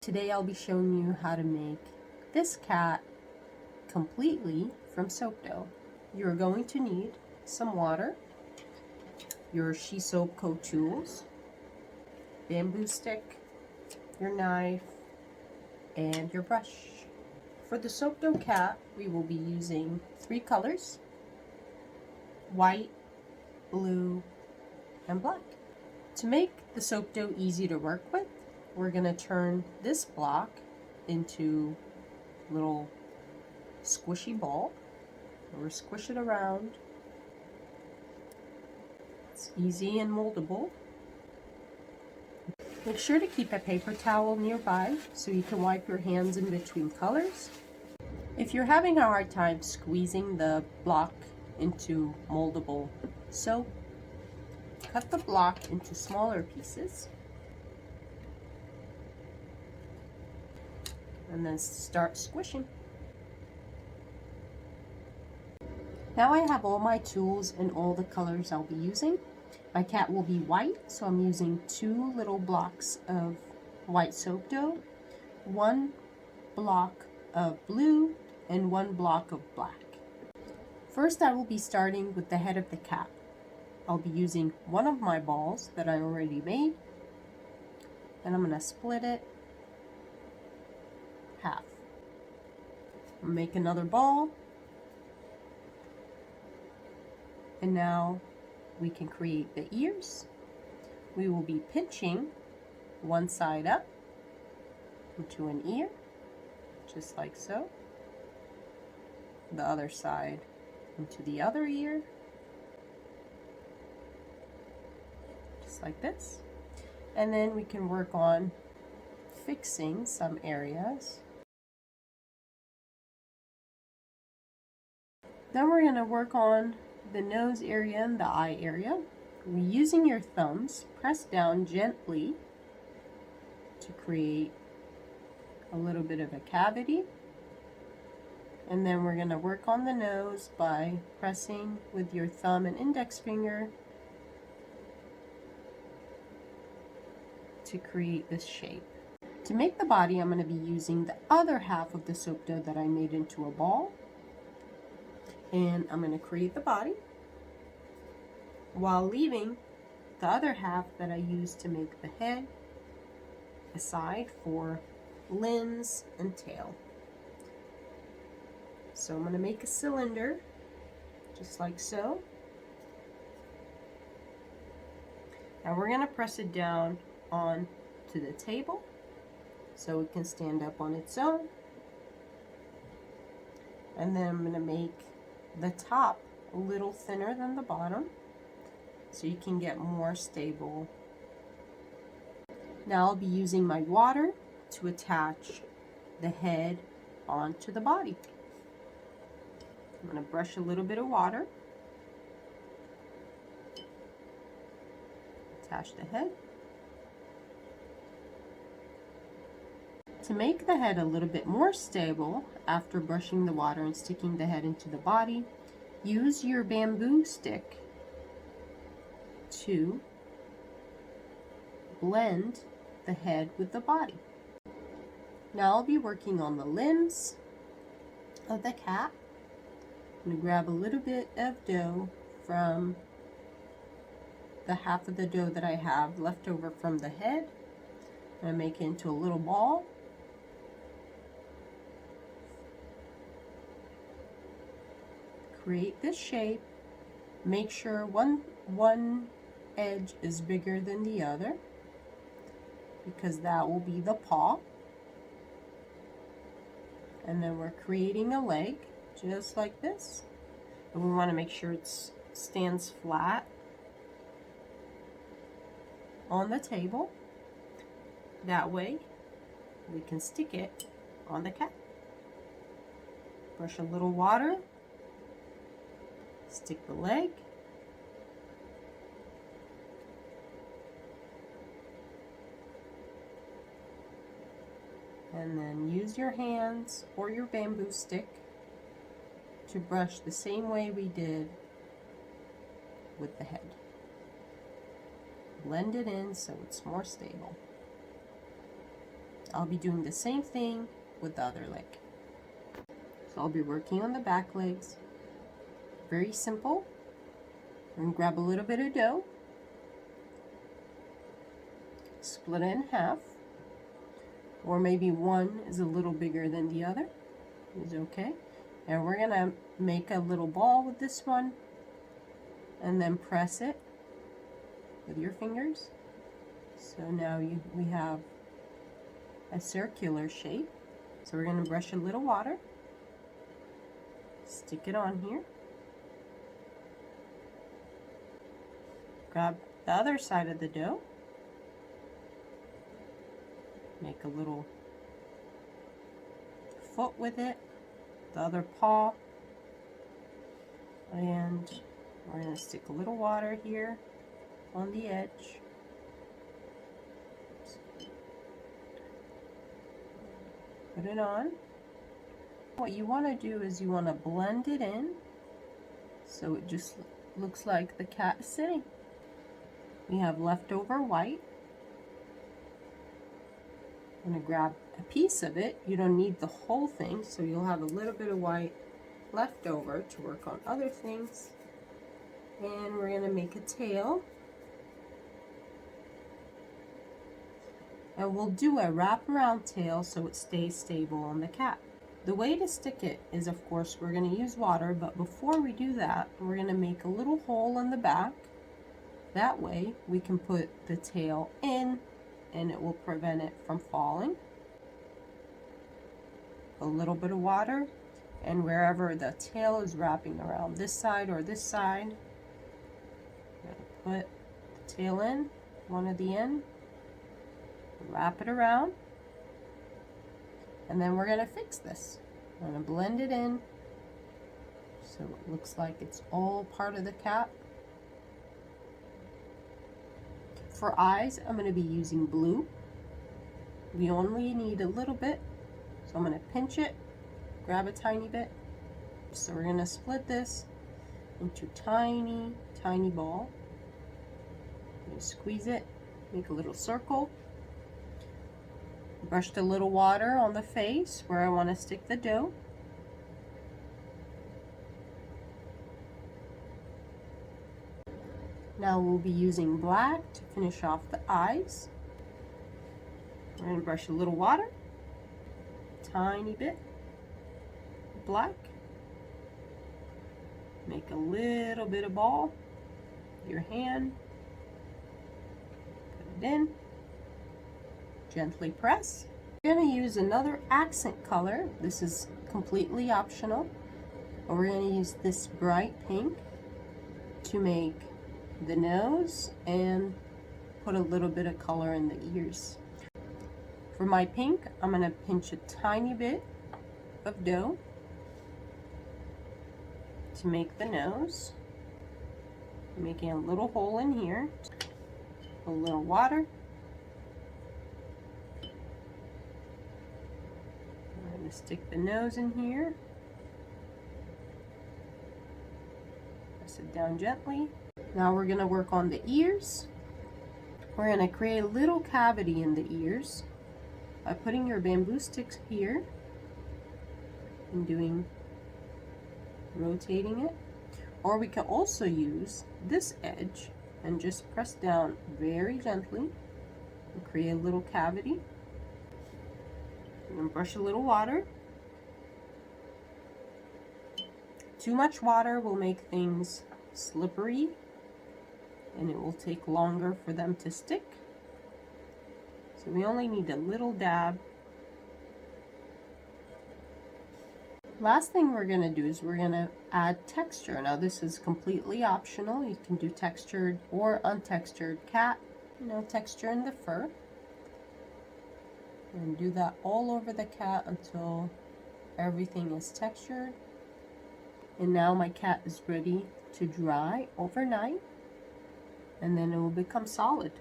Today I'll be showing you how to make this cat completely from soap dough. You're going to need some water, your Soap Co tools, bamboo stick, your knife, and your brush. For the soap dough cat, we will be using 3 colors: white, blue, and black. To make the soap dough easy to work with, we're going to turn this block into little squishy ball. We'll squish it around. It's easy and moldable. Make sure to keep a paper towel nearby so you can wipe your hands in between colors. If you're having a hard time squeezing the block into moldable soap, cut the block into smaller pieces and then start squishing. Now I have all my tools and all the colors I'll be using. My cat will be white, so I'm using 2 little blocks of white soap dough, 1 block of blue, and 1 block of black. First, I will be starting with the head of the cat. I'll be using one of my balls that I already made, and I'm going to split it half. I'll make another ball, and now we can create the ears. We will be pinching one side up into an ear, just like so. The other side into the other ear, just like this. And then we can work on fixing some areas. Then we're going to work on the nose area and the eye area. Using your thumbs, press down gently to create a little bit of a cavity. And then we're going to work on the nose by pressing with your thumb and index finger to create this shape. To make the body, I'm going to be using the other half of the soap dough that I made into a ball. And I'm going to create the body while leaving the other half that I used to make the head aside for limbs and tail. So I'm going to make a cylinder just like so. Now we're going to press it down onto the table so it can stand up on its own. And then I'm going to make the top a little thinner than the bottom so you can get more stable. Now I'll be using my water to attach the head onto the body. I'm going to brush a little bit of water, attach the head. To make the head a little bit more stable, after brushing the water and sticking the head into the body, use your bamboo stick to blend the head with the body. Now I'll be working on the limbs of the cat. I'm going to grab a little bit of dough from the half of the dough that I have left over from the head. I'm going to make it into a little ball. Create this shape. Make sure one edge is bigger than the other, because that will be the paw. And then we're creating a leg just like this, and we want to make sure it stands flat on the table. That way we can stick it on the cat. Brush a little water, stick the leg, and then use your hands or your bamboo stick to brush the same way we did with the head. Blend it in so it's more stable. I'll be doing the same thing with the other leg. So I'll be working on the back legs. Very simple. I'm going to grab a little bit of dough, split it in half, or maybe one is a little bigger than the other. Is okay. And we're going to make a little ball with this one and then press it with your fingers. So now we have a circular shape. So we're going to brush a little water, stick it on here, grab the other side of the dough, make a little foot with it, the other paw, and we're going to stick a little water here on the edge. Put it on. What you want to do is you want to blend it in so it just looks like the cat is sitting. We have leftover white. I'm going to grab a piece of it. You don't need the whole thing, so you'll have a little bit of white left over to work on other things. And we're going to make a tail. And we'll do a wraparound tail so it stays stable on the cat. The way to stick it is, of course, we're going to use water, but before we do that, we're going to make a little hole in the back. That way we can put the tail in and it will prevent it from falling. A little bit of water, and wherever the tail is wrapping around, this side or this side, put the tail in, one at the end, wrap it around, and then we're going to fix this. I'm going to blend it in so it looks like it's all part of the cat. For eyes, I'm going to be using blue. We only need a little bit, so I'm going to pinch it, grab a tiny bit. So we're going to split this into tiny, tiny ball. Squeeze it, make a little circle. Brushed a little water on the face where I want to stick the dough. Now we'll be using black to finish off the eyes. We're going to brush a little water, tiny bit, black. Make a little bit of ball with your hand. Put it in. Gently press. We're going to use another accent color. This is completely optional. But we're going to use this bright pink to make the nose and put a little bit of color in the ears. For my pink, I'm going to pinch a tiny bit of dough to make the nose. Making a little hole in here. A little water. I'm going to stick the nose in here. Press it down gently. Now we're going to work on the ears. We're going to create a little cavity in the ears by putting your bamboo sticks here and rotating it. Or we can also use this edge and just press down very gently and create a little cavity. And brush a little water. Too much water will make things slippery and it will take longer for them to stick. So we only need a little dab. Last thing we're going to do is we're going to add texture. Now this is completely optional. You can do textured or untextured cat, texture in the fur. And do that all over the cat until everything is textured. And now my cat is ready to dry overnight, and then it will become solid.